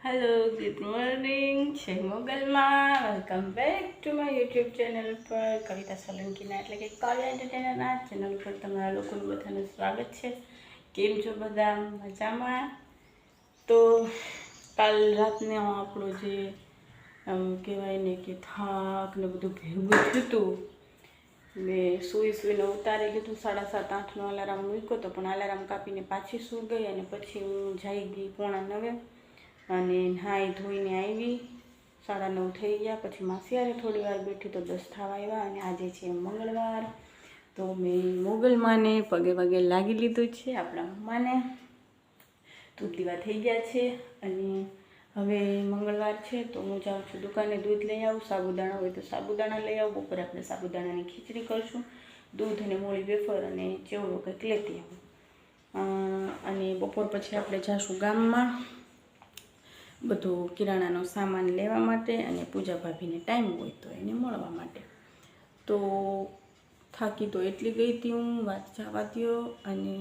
Hello, good morning. જય મોગલમાં. Welcome back to my YouTube channel પર કવિતા સોલંકીના એટલે કે કાવ્યા એન્ટરટેનરના ચેનલ પર તમારા લોકોનું બધાનું સ્વાગત છે. કેમ છો બધા? મજામાં? તો કાલ રાતને આપણો જે કહેવાય ને કે થાક ને બધું ભેગું થયું હતું. મેં સૂઈને ઉતારી લીધું. 7:30-8નો અલાર્મ મૂક્યો હતો, પણ અલાર્મ કાપીને પાછી સૂઈ ગઈ અને પછી હું જઈ ગઈ 8:45 અને નાહી ધોઈને આવી. 9:30 થઈ ગયા. પછી માસીયારે થોડી વાર બેઠી તો 10 થવા આવ્યા અને આજે છે મંગળવાર. તો મેં મોગલમાને પગે પગે લાગી લીધું છે. આપણા મમ્માને દૂધ દીવા થઈ ગયા છે અને હવે મંગળવાર છે તો હું જાઉં છું દુકાને દૂધ લઈ આવું. સાબુદાણા હોય તો સાબુદાણા લઈ આવું. બપોરે આપણે સાબુદાણાની ખીચડી કરશું. દૂધ અને મોળી વેફર અને ચેવડો કંઈક લેતી આવું. અને બપોર પછી આપણે જઈશું ગામમાં બધું કિરાણાનો સામાન લેવા માટે અને પૂજા ભાભીને ટાઈમ હોય તો એને મળવા માટે. તો થાકી તો એટલી ગઈ હતી હું, વાત જવા દ્યો. અને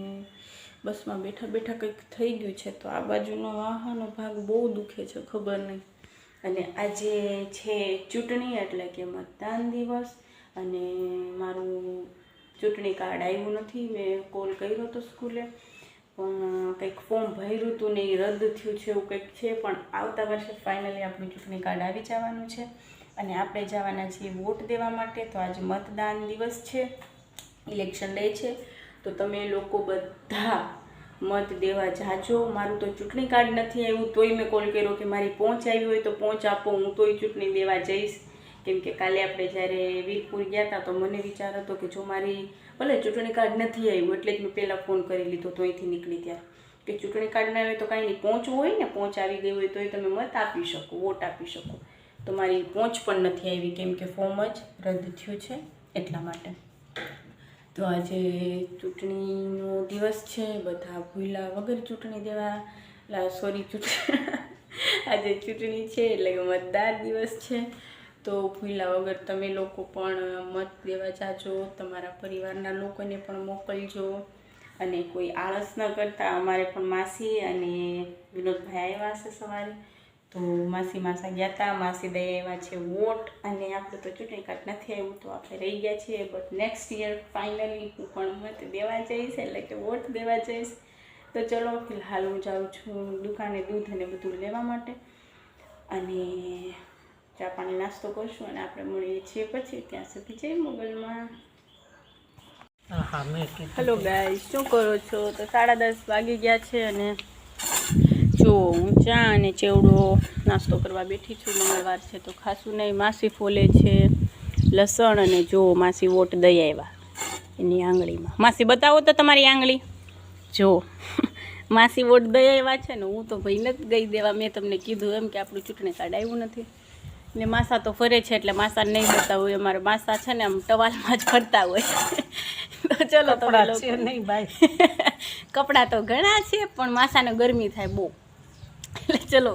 બસમાં બેઠા બેઠા કંઈક થઈ ગયું છે તો આ બાજુનો વાહનો ભાગ બહુ દુખે છે, ખબર નહીં. અને આજે છે ચૂંટણી એટલે કે મતદાન દિવસ અને મારું ચૂંટણી કાર્ડ આવ્યું નથી. મેં કોલ કર્યો હતો સ્કૂલે, પણ કંઈક ફોર્મ ભર્યું હતું ને એ રદ થયું છે એવું કંઈક છે. પણ આવતા વર્ષે ફાઇનલી આપણું ચૂંટણી કાર્ડ આવી જવાનું છે અને આપણે જવાના છીએ વોટ દેવા માટે. તો આજે મતદાન દિવસ છે, ઇલેક્શન ડે છે. તો તમે લોકો બધા મત દેવા જાજો. મારું તો ચૂંટણી કાર્ડ નથી આવ્યું તોય મેં કોલ કર્યો કે મારી પહોંચ આવી હોય તો પહોંચ આપો, હું તોય ચૂંટણી દેવા જઈશ. કેમ કે કાલે આપણે જ્યારે વીરપુર ગયા હતા તો મને વિચાર હતો કે જો મારી ભલે ચૂંટણી કાર્ડ નથી આવ્યું એટલે જ મેં પહેલાં ફોન કરી લીધો તો અહીંથી નીકળી ત્યારે કે ચૂંટણી કાર્ડ ના આવે તો કાંઈ નહીં, પહોંચ હોય ને, પહોંચ આવી ગઈ હોય તોય તમે મત આપી શકો, વોટ આપી શકો. તો મારી પહોંચ પણ નથી આવી કેમ કે ફોર્મ જ રદ થયું છે એટલા માટે. તો આજે ચૂંટણીનો દિવસ છે, બધા ભૂલા વગર ચૂંટણી દેવા આજે ચૂંટણી છે એટલે કે મતદાર દિવસ છે. તો ભૂલા વગર તમે લોકો પણ મત દેવા જાજો. તમારા પરિવારના લોકોને પણ મોકલજો અને કોઈ આળસ ન કરતા. અમારે પણ માસી અને વિનોદભાઈ આવ્યા છે સવારે, તો માસા ગયા હતા. માસી દઈ આવ્યા છે વોટ અને આપણે તો ચૂંટણી કાર્ડ નથી આવ્યું તો આપણે રહી ગયા છીએ. બટ નેક્સ્ટ યર ફાઇનલી હું પણ મત દેવા જઈશ એટલે કે વોટ દેવા જઈશ. તો ચલો ફિલહાલ હું જાઉં છું દુકાને દૂધ અને બધું લેવા માટે અને ચા પાણી નાસ્તો કરશું અને આપણે મળીએ છીએ પછી. ત્યાં સુધી જય મોગલમાં. હેલો ગાઈસ, શું કરો છો? તો 10:30 વાગી ગયા છે અને જો હું ચા અને ચેવડો નાસ્તો કરવા બેઠી છું. મંગળવાર છે તો ખાસું નહીં. માસી ફોલે છે લસણ અને જો માસી વોટ દઈ આવ્યા એની આંગળીમાં. માસી બતાવો તો તમારી આંગળી. જો માસી વોટ દઈ આવ્યા છે ને હું તો ભાઈ નથી ગઈ દેવા. મેં તમને કીધું એમ કે આપણું ચૂંટણી કાર્ડ આવ્યું નથી ને માસા તો ફરે છે એટલે માસા નહીં બતાવું હોય. અમારે માસા છે ને આમ ટવાલમાં જ ફરતા હોય. તો ચલો તમે લોકો નહીં ભાઈ કપડાં તો ઘણા છે પણ માસાને ગરમી થાય બહુ, એટલે ચલો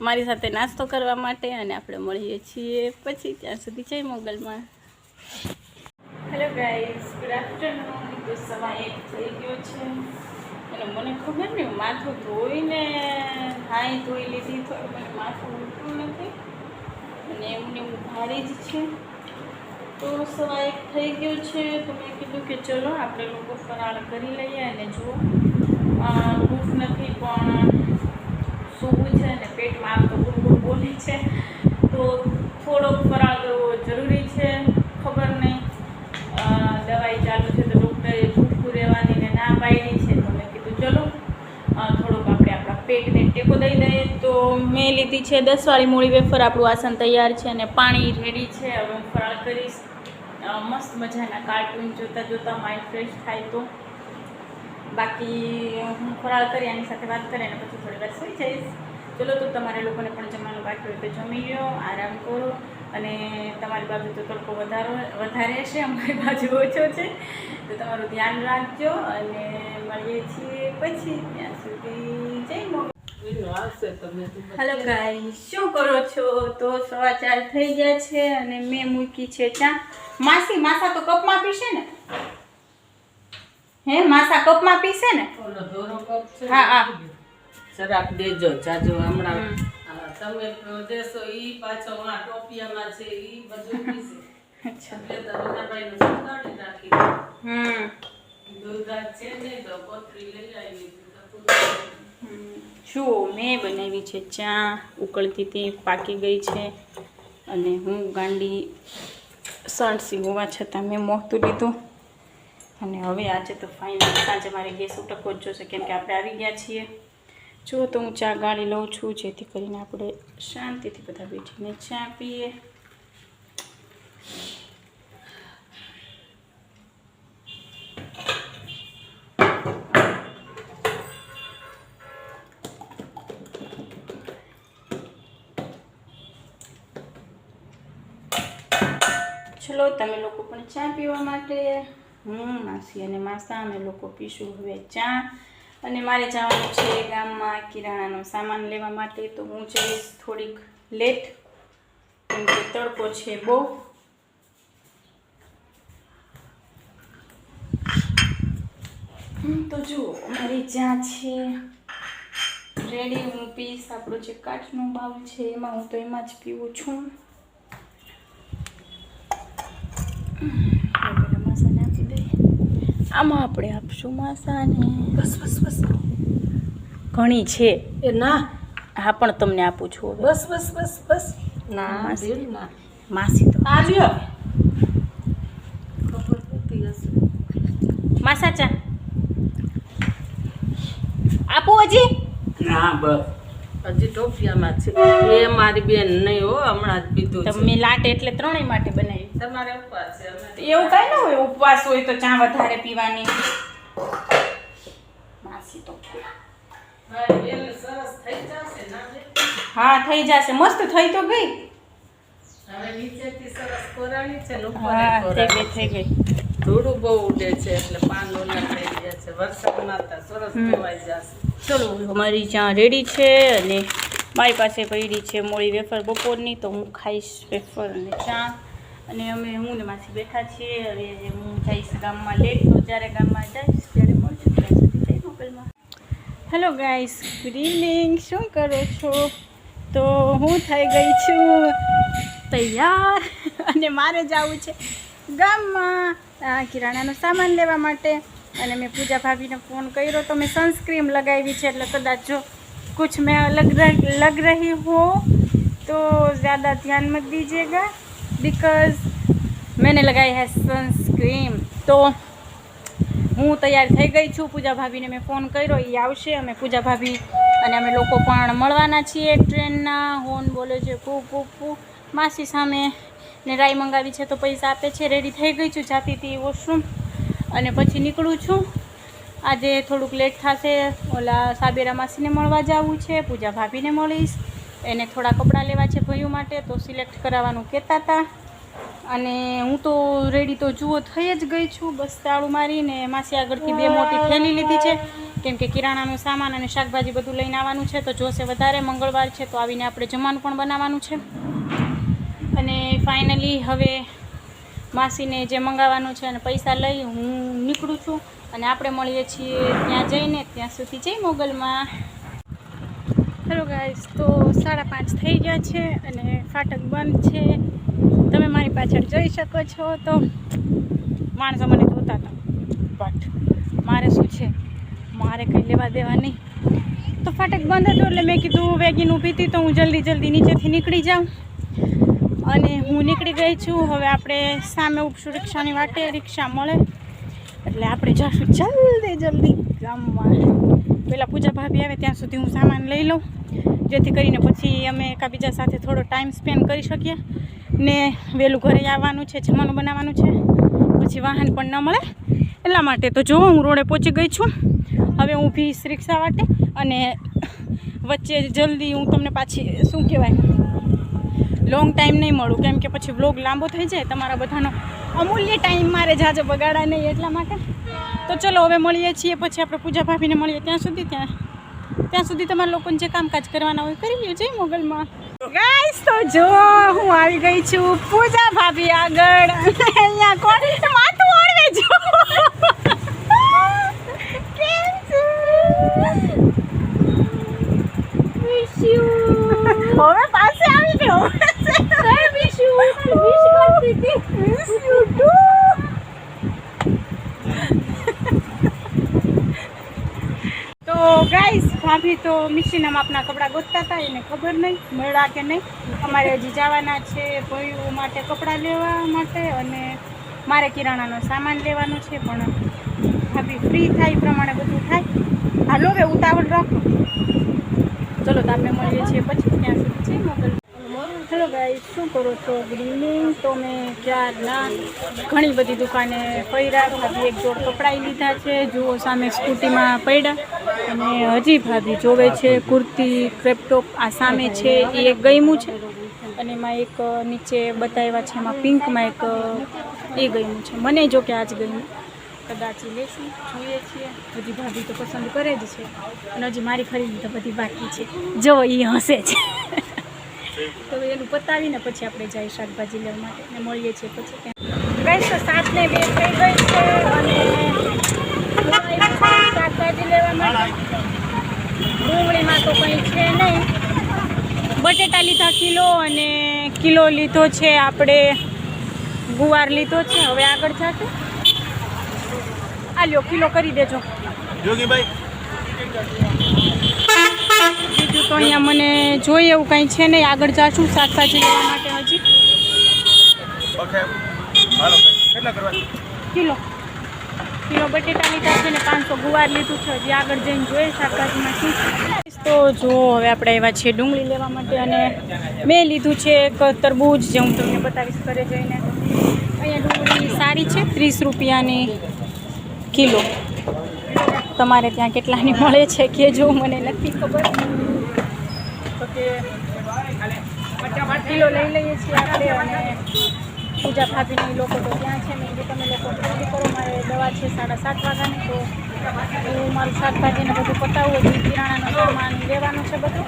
મારી સાથે નાસ્તો કરવા માટે અને આપણે મળીએ છીએ પછી. ત્યાં સુધી જય મોગલમાં. Hello guys, good afternoon. તો 1:15 થઈ ગયો છે અને મને ખબર નહીં માથું ધોઈને હાઈ ધોઈ લીધી થોડું મને માથું ઉઠતું નથી અને એમને એવું ભારે જ છે. તો 1:15 થઈ ગયું છે તો મેં કીધું કે ચલો આપણે લોકો ફરાળ કરી લઈએ. અને જો ભૂખ નથી પણ સૂવું છે અને પેટમાં આમ તો ગુરગુર બોલે છે તો થોડોક ફરાળ કરવો જરૂરી છે. ખબર નહીં દવાઈ ચાલુ છે તો ડૉક્ટરે ભૂખું રહેવાની ને ના પાડી છે તો મેં કીધું ચલો થોડોક આપણે આપણા પેટને ટેકો દઈ દઈએ. તો મેં લીધી છે 10 વાળી મૂળી વેફર. આપણું આસન તૈયાર છે અને પાણી રેડી છે. હવે હું ફરાળ કરીશ. મસ્ત મજાના કાર્ટૂન જોતાં જોતાં માઇન્ડ ફ્રેશ થાય તો. બાકી હું ફરાળ કરી આની સાથે વાત કરી અને પછી થોડી વાર સૂઈ જઈશ. ચલો તો તમારે લોકોને પણ જમવાનું બાકી હોય તો જમી લો, આરામ કરો. અને તમારી બાજુ તો તડકો વધારે છે, અમારી બાજુ ઓછો છે તો તમારું ધ્યાન રાખજો અને મળીએ છીએ પછી. ત્યાં સુધી જય મોગલ. હેલો ગાઈસ, શું કરો છો? તો 4:15 થઈ ગયા છે અને મેં મૂકી છે ચા. માસા તો કપમાં પીશે ને? હે માસા કપમાં પીશે ને? હા હા જરાક દેજો જાજો હમણાં તમે દેશો ઈ પાછો આ ટોપિયામાં છે ઈ બધું ઈ છે. અચ્છા. એટલે તો વિનાભાઈનું સંતાડી નાખી. દૂધ આજ છે નહીં તો પોતરી લઈ આવી તો શું મેં બનાવી છે ચા, ઉકળતી હતી, પાકી ગઈ છે અને હું ગાંડી સણસી હોવા છતાં મેં મોહતું લીધું. અને હવે આજે તો ફાઇનલ સાંજે મારે ગેસ ઉટકવો જ જોશે કેમ કે આપણે આવી ગયા છીએ. જો તો હું ચા ગાળી લઉં છું જેથી કરીને આપણે શાંતિથી બધા બેઠીને ચા પીએ. ચલો તમે લોકો પણ ચા પીવા માટે, હું માસી અને માસા અમે લોકો પીશું હવે ચા. અને મારે જવાનું છે ગામમાં કિરાણાનો સામાન લેવા માટે, તો હું જઈશ થોડીક લેટ કેમ કે તડકો છે બહુ. તો જુઓ અમારી ચા છે રેડી. હું પીશ આપણો જે કાચનો બાઉલ છે એમાં, હું તો એમાં જ પીવું છું. માસાને આપી દઈએ. આમાં આપણે આપશું માસાને. બસ બસ બસ ઘણી છે એ ના હા પણ તમને આપું છું હવે. બસ બસ બસ બસ ના માસી. દિલ ના માસી તો આ લ્યો ખબર પડતી હશે. માસા ચા આપો હજી. ના બસ હજી ટોપિયામાં છે એ મારી બેન નહીં હો હમણાં જ પીધું છે. તમે લાટ એટલે ત્રણેય માટે બનાવી. તમારે ઉપવાસ છે અમે એવું કાંઈ ના હોય, ઉપવાસ હોય તો ચા વધારે પીવાની. માસી તો મારી બેન સરસ થઈ જશે ના બે હા થઈ જશે, મસ્ત થઈ તો ગઈ. હવે નીચેથી સરસ કોરાણી છે ને હા ઉપર થઈ ગઈ થઈ ગઈ. ધૂળું બહુ ઉડે છે એટલે પાન ઓલા થઈ ગયા છે વરસાદમાં તો સરસ ધોવાઈ જશે. ચલો અમારી ચા રેડી છે અને મારી પાસે પડી છે મોળી વેફર બપોરની, તો હું ખાઈશ વેફર અને ચા. અને અમે હું ને માસી બેઠા છીએ. હવે હું જઈશ ગામમાં લેટ, તો જ્યારે ગામમાં જઈશ ત્યારે મળશું. ત્યાં સુધી જઈ મોબાઈલમાં. Hello guys, good evening. શું કરો છો? તો હું થઈ ગઈ છું તૈયાર અને મારે જવું છે ગામમાં કિરાણાનો સામાન લેવા માટે. અને મેં પૂજા ભાભીને ફોન કર્યો તો મેં સનસ્ક્રીમ લગાવી છે, એટલે કદાચ જો कुछ मैं लग रही हूँ तो ज़्यादा ध्यान मत दीजिएगा बिकॉज मैंने लगाई है सनस्क्रीम. तो હું તૈયાર થઈ ગઈ છું. પૂજા ભાભીને મેં ફોન કર્યો, એ આવશે. અમે પૂજા ભાભી અને અમે લોકો પણ મળવાના છીએ ટ્રેનના. હોન બોલે છે ફૂ ફૂ ફૂ. માસી સામે ને રાઈ મંગાવી છે તો પૈસા આપે છે. રેડી થઈ ગઈ છું, જાતી હતી વોશરૂમ અને પછી નીકળું છું. આજે થોડુંક લેટ થશે. ઓલા સાબેરા માસીને મળવા જવું છે, પૂજા ભાભીને મળીશ. એને થોડા કપડાં લેવા છે ભાઈઓ માટે, તો સિલેક્ટ કરાવવાનું કહેતા હતા. અને હું તો રેડી તો જુઓ થઈ જ ગઈ છું. બસ તાળું મારીને માસી આગળથી 2 મોટી થેલી લીધી છે કેમ કે કિરાણાનો સામાન અને શાકભાજી બધું લઈને આવવાનું છે. તો જોશે વધારે, મંગળવાર છે તો આવીને આપણે જમવાનું પણ બનાવવાનું છે. અને ફાઇનલી હવે માસીને જે મંગાવવાનું છે અને પૈસા લઈ હું નીકળું છું અને આપણે મળીએ છીએ ત્યાં જઈને. ત્યાં સુધી જઈ મોગલમાં. હેલો ગાઈસ, તો 5:30 થઈ ગયા છે અને ફાટક બંધ છે. તમે મારી પાછળ જોઈ શકો છો. તો માણસો મને જોતા હતા, બટ મારે શું છે, મારે કંઈ લેવા દેવા નહીં. તો ફાટક બંધ હતું એટલે મેં કીધું વેગીન ઊભી હતી તો હું જલ્દી નીચેથી નીકળી જાઉં. અને હું નીકળી ગઈ છું. હવે આપણે સામે ઉપશું રિક્ષાની વાટે. રિક્ષા મળે એટલે આપણે જઈશું જલ્દી ગામમાં. પહેલાં પૂજા ભાભી આવે ત્યાં સુધી હું સામાન લઈ લઉં, જેથી કરીને પછી અમે એકાબીજા સાથે થોડો ટાઈમ સ્પેન્ડ કરી શકીએ. ને વહેલું ઘરે આવવાનું છે, જમવાનું બનાવવાનું છે, પછી વાહન પણ ન મળે એટલા માટે. તો જો હું રોડે પહોંચી ગઈ છું. હવે હું ઊભીશ રિક્ષા વાટે અને વચ્ચે જલ્દી હું તમને પાછી શું કહેવાય લોંગ ટાઈમ નહીં મળું કેમ કે પછી વ્લોગ લાંબો થઈ જાય. તમારા બધાનો અમૂલ્ય ટાઈમ મારે જાજો બગાડા નહીં એટલા માટે. તો ચલો હવે મળીએ છીએ, પછી આપણે પૂજા ભાભીને મળીએ. ત્યાં સુધી તમારા લોકોને જે કામકાજ કરવાના હોય કરી લ્યો. જય મોગલમાં. ગાઈસ, તો જો હું આવી ગઈ છું પૂજા ભાભી આગળ. અહીંયા કોણ માથું ઓળવે જો કેમ છે? વિશ યુ હવે પાસે આવી ગયો તો ગાઈસ ભાભી તો મિશીના માપના કપડાં ગોતતા હતા, એને ખબર નહીં મળ્યા કે નહીં. અમારે હજી જવાના છે ભાઈઓ માટે કપડાં લેવા માટે, અને મારે કિરાણાનો સામાન લેવાનો છે. પણ ભાભી ફ્રી થાય એ પ્રમાણે બધું થાય. હાલો હવે ઉતાવળ રાખો. ચલો તો આપણે મળીએ છીએ પછી. ત્યાં સુધી છે મોકલ. હેલો ગાઈસ, શું કરો છો? Good evening. તો મેં ક્યારના ઘણી બધી દુકાને પડ્યા. ભાભી એક જોડ કપડાં લીધા છે, જુઓ સામે સ્કૂટીમાં પડ્યા. અને હજી ભાભી જોવે છે કુર્તી ક્રેપટોપ આ સામે છે, એ એક ગમ્યું છે. અને એમાં એક નીચે બતાવ્યા છે, એમાં પિંકમાં એક એ ગમ્યું છે. મને જો કે આજ ગમ્યું, કદાચ લેશું, જોઈએ છીએ. હજી ભાભી તો પસંદ કરે જ છે, અને હજી મારી ખરીદી તો બધી બાકી છે. જો એ હસે છે. તો એનું પતાવીને પછી આપણે જઈએ શાકભાજી લેવા માટે, અને મળીએ છીએ પછી. ગાઈસ તો 7 ને 2 થઈ ગઈ છે, અને શાકભાજી લેવા માટે ડુંગળીમાં તો કંઈ છે નહીં. બટેટા લીધા કિલો, અને કિલો લીધો છે આપણે ગુવાર લીધો છે. હવે આગળ જાશું. આ લ્યો કિલો કરી દેજો જોગીભાઈ. બીજું તો અહીંયા મને જોઈએ એવું કંઈ છે નહીં. આગળ જાશું શાકભાજી લેવા માટે. હજી કિલો બટેટા લીધા છે ને 500 ગુવાર લીધું છે. હજી આગળ જઈને જોઈએ શાકભાજીમાં શું. તો જો હવે આપણે આવ્યા છીએ ડુંગળી લેવા માટે, અને મેં લીધું છે એક તરબૂચ, જે હું તમને બતાવીશ ઘરે જઈને. અહીંયા ડુંગળી સારી છે, 30 રૂપિયાની કિલો. તમારે ત્યાં કેટલાની મળે છે કે જો, મને નથી ખબર. તો કે કિલો લઈ લઈએ છીએ આપણે. અને પૂજા ભાભીની લોકો તો ત્યાં છે. મેં તમે લોકો જલ્દી કરો, મારે દવા છે 7:30 વાગ્યાની. તો હું મારું શાકભાજીને બધું પતાવું, હજી કિરાણાનો સામાન લેવાનું છે બધું.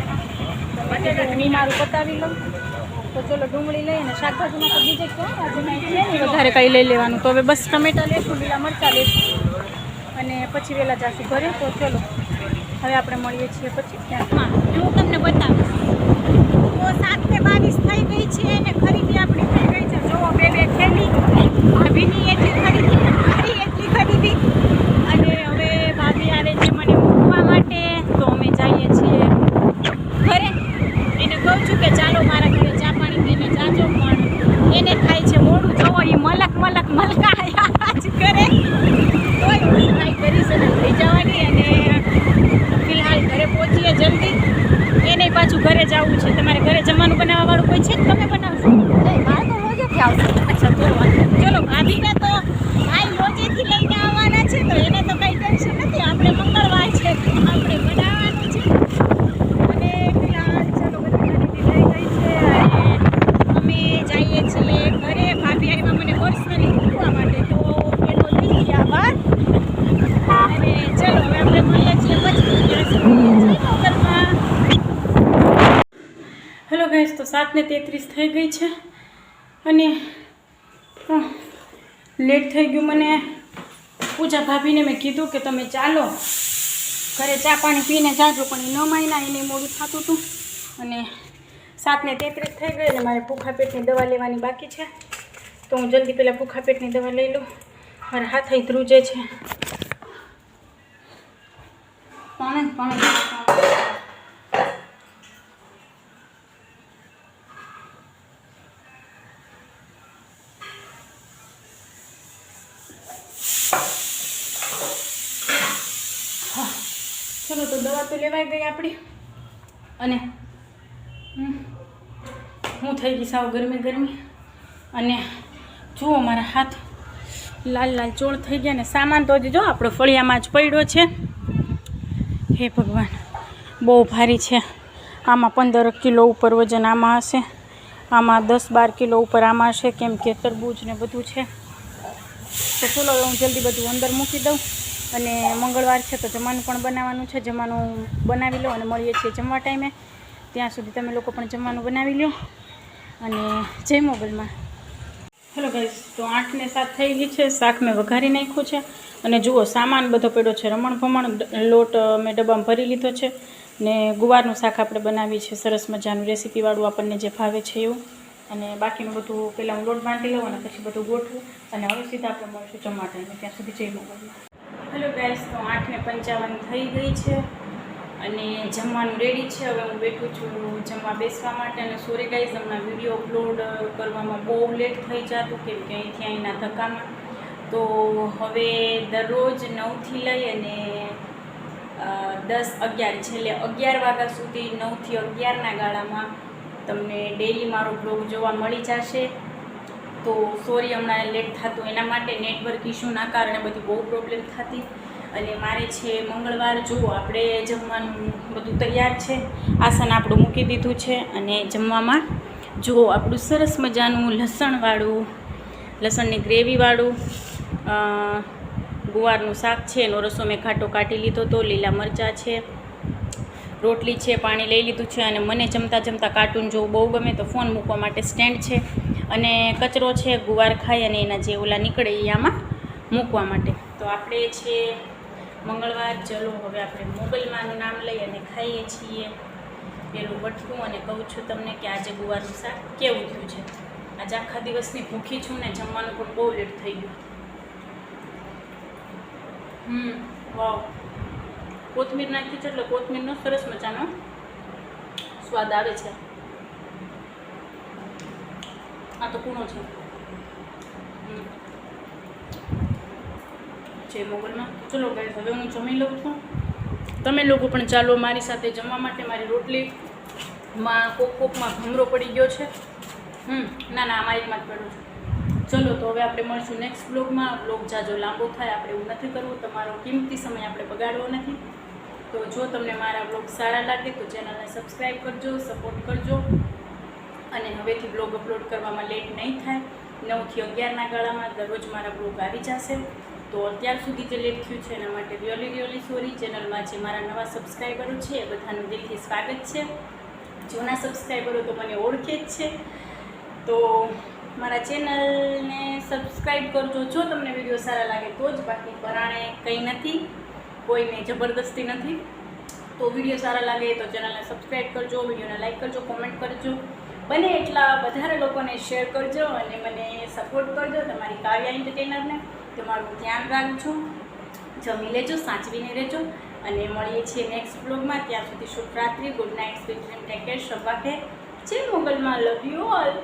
હું મારું પતાવી લઉં. તો ચલો ડુંગળી લઈને શાકભાજીમાં તો બીજે ક્યાં આજે કંઈ છે નહીં વધારે કંઈ લઈ લેવાનું. તો હવે બસ ટમેટા લઈશું, લીલા મરચાં લઈશું, અને પછી વહેલા જઈશું ઘરે. તો ચલો હવે આપણે મળીએ છીએ પછી ત્યાં. હું તમને બતાવીશ. તો 7 ને 22 થઈ ગઈ છે, અને ખરીદી આપણી થઈ ગઈ છે. જો 2 થેલી ભાભીની એટલી ખરીદી, મારી એટલી ખરીદી. અને હવે ભાભી આવે છે મને મૂકવા માટે. તો અમે જઈએ છીએ ઘરે. એને કહું છું કે ચાલો મારા ઘરે ચા પાણી પીને જાજો, પણ એને થાય છે મોડું. જવો એ મલકાયા જ કરે. તોય હું ટ્રાય કરીશ અને લઈ જવાની. અને ફિલહાલ ઘરે પહોંચીએ જલ્દી. એને પાછું ઘરે જવું છે. તમારે ઘરે જમવાનું બનાવવાવાળું કોઈ છે? તમે બનાવશો? બહાર તો રોજેથી આવશે. અચ્છા, તો ચલો ભાભીને તો ભાઈ રોજેથી લઈને આવવાના છે, તો એને તો કંઈ ટેન્શન નથી. આપણે મંગળવાર છે, આપણે બનાવવાનું છે. અને ફિલહાલ ચલો બધી ખરીદી લઈ ગઈ છે, અને અમે જઈએ છીએ ઘરે. ભાભી આવ્યા મને પર્સનલી મૂકવા માટે, તો એનો દિલ આભાર. અને ચલો હવે આપણે મળીએ છીએ પછી. હેલો ગાઈસ, તો 7 ને 33 થઈ ગઈ છે, અને લેટ થઈ ગયું મને. પૂજા ભાભીને મેં કીધું કે તમે ચાલો ઘરે ચા પાણી પીને જાજો, પણ એ ન માન્યા. એને મોડું થતું હતું. અને 7 ને 33 થઈ ગઈ, અને મારે ભૂખા પેટની દવા લેવાની બાકી છે. તો હું જલ્દી પહેલાં ભૂખા પેટની દવા લઈ લઉં. મારા હાથ અહીં ધ્રુજે છે. પાણી ચલો તો દવા તો લેવાઈ ગઈ આપણી. અને હું થઈ ગઈ સાવ ગરમી. અને જુઓ મારા હાથ લાલ ચોળ થઈ ગયા. ને સામાન તો હજી જો આપણો ફળિયામાં જ પડ્યો છે. હે ભગવાન, બહુ ભારી છે. આમાં 15 કિલો ઉપર વજન આમાં હશે, આમાં 10-12 કિલો ઉપર આમાં હશે, કેમ કે તરબૂચ ને બધું છે. તો ચલો હું જલ્દી બધું અંદર મૂકી દઉં. અને મંગળવાર છે તો જમવાનું પણ બનાવવાનું છે. જમવાનું બનાવી લો, અને મળીએ છીએ જમવા ટાઈમે. ત્યાં સુધી તમે લોકો પણ જમવાનું બનાવી લો. અને જય મોગલમાં. હેલો ગાઈસ, તો 8 ને 7 થઈ ગઈ છે. શાક મેં વઘારી નાખ્યું છે. અને જુઓ સામાન બધો પડ્યો છે. રમણ ભમણ લોટ મેં ડબ્બામાં ભરી લીધો છે. ને ગુવારનું શાક આપણે બનાવીએ છીએ સરસ મજાનું રેસીપીવાળું, આપણને જે ભાવે છે એવું. અને બાકીનું બધું પહેલાં હું લોટ બાંધી લઉં અને પછી બધું ગોઠવું. અને હવે સીધા આપણે મળશું જમવા ટાઈમે, ત્યાં સુધી જઈ મોબાઈલમાં. હેલો ગાઈસ, તો 8:55 થઈ ગઈ છે અને જમવાનું રેડી છે. હવે હું બેઠું છું જમવા બેસવા માટે. અને સોરી ગાઈસ, હમણાં વિડીયો અપલોડ કરવામાં બહુ લેટ થઈ જતું કેમ કે અહીંના ધક્કામાં. તો હવે દરરોજ 9થી લઈ અને 10-11 છેલ્લે 11 વાગ્યા સુધી 9થી 11ના ગાળામાં તમને ડેઈલી મારો બ્લોગ જોવા મળી જશે. તો સોરી હમણાં લેટ થતું એના માટે, નેટવર્ક ઇશ્યુના કારણે બધી બહુ પ્રોબ્લેમ થતી. અને મારે છે મંગળવાર, જુઓ આપણે જમવાનું બધું તૈયાર છે, આસન આપણું મૂકી દીધું છે. અને જમવામાં જુઓ આપણું સરસ મજાનું લસણની ગ્રેવીવાળું ગુવારનું શાક છે. એનો રસો મેં ખાટો કાઢી લીધો હતો, લીલા મરચાં છે, રોટલી છે, પાણી લઈ લીધું છે. અને મને જમતા જમતા કાર્ટૂન જોવું બહુ ગમે, તો ફોન મૂકવા માટે સ્ટેન્ડ છે. અને કચરો છે, ગુવાર ખાઈ અને એના જે ઓલા નીકળે એ આમાં મૂકવા માટે. તો આપણે છે મંગળવાર, ચલો હવે આપણે મોગલમાનું નામ લઈ અને ખાઈએ છીએ પેલું બટકું. અને કહું છું તમને કે આજે ગુવારનું શાક કેવું થયું છે. આજે આખા દિવસની ભૂખી છું ને જમવાનું પણ બહુ લેટ થઈ ગયું. વાવ, કોથમીર નાખી છે એટલે કોથમીરનો સરસ મજાનો સ્વાદ આવે છે. આ તો કૂણો છે મોગલમાં. ચલો ગાઈસ, હવે હું જમી લઉં છું. તમે લોકો પણ ચાલો મારી સાથે જમવા માટે. મારી રોટલીમાં કોકમાં ભમરો પડી ગયો છે. ના આમાં એકમાં જ પડ્યો છે. ચલો તો હવે આપણે મળશું નેક્સ્ટ બ્લોગમાં. બ્લોગ જાજો લાંબો થાય આપણે એવું નથી કરવું, તમારો કિંમતી સમય આપણે બગાડવો નથી. તો જો તમને મારા બ્લોગ સારા લાગે તો ચેનલને સબસ્ક્રાઈબ કરજો, સપોર્ટ કરજો. અને હવેથી બ્લોગ અપલોડ કરવામાં લેટ નહીં થાય. 9થી 11ના ગાળામાં દરરોજ મારા બ્લોગ આવી જશે. તો અત્યાર સુધી જે લેટ થયું છે એના માટે રિયલી સોરી. ચેનલમાં જે મારા નવા સબસ્ક્રાઈબરો છે એ બધાનું દિલથી સ્વાગત છે. જૂના સબસ્ક્રાઈબરો તો મને ઓળખે જ છે. તો મારા ચેનલને સબસ્ક્રાઈબ કરજો જો તમને વિડીયો સારા લાગે તો જ, બાકી પરાણે કંઈ નથી, કોઈને જબરદસ્તી નથી. તો વિડીયો સારા લાગે તો ચેનલને સબસ્ક્રાઈબ કરજો, વિડીયોને લાઈક કરજો, કોમેન્ટ કરજો, બને એટલા વધારે લોકોને શેર કરજો અને મને સપોર્ટ કરજો. તમારી કાવ્યા એન્ટરટેનરને તમારું ધ્યાન રાખજો, જમી લેજો, સાચવીને રહેજો. અને મળીએ છીએ નેક્સ્ટ બ્લોગમાં. ત્યાં સુધી શુભ રાત્રિ, good night, sweet dream, take care, શબ્બા ખેર, જય મોગલમાં, લવ યુ ઓલ.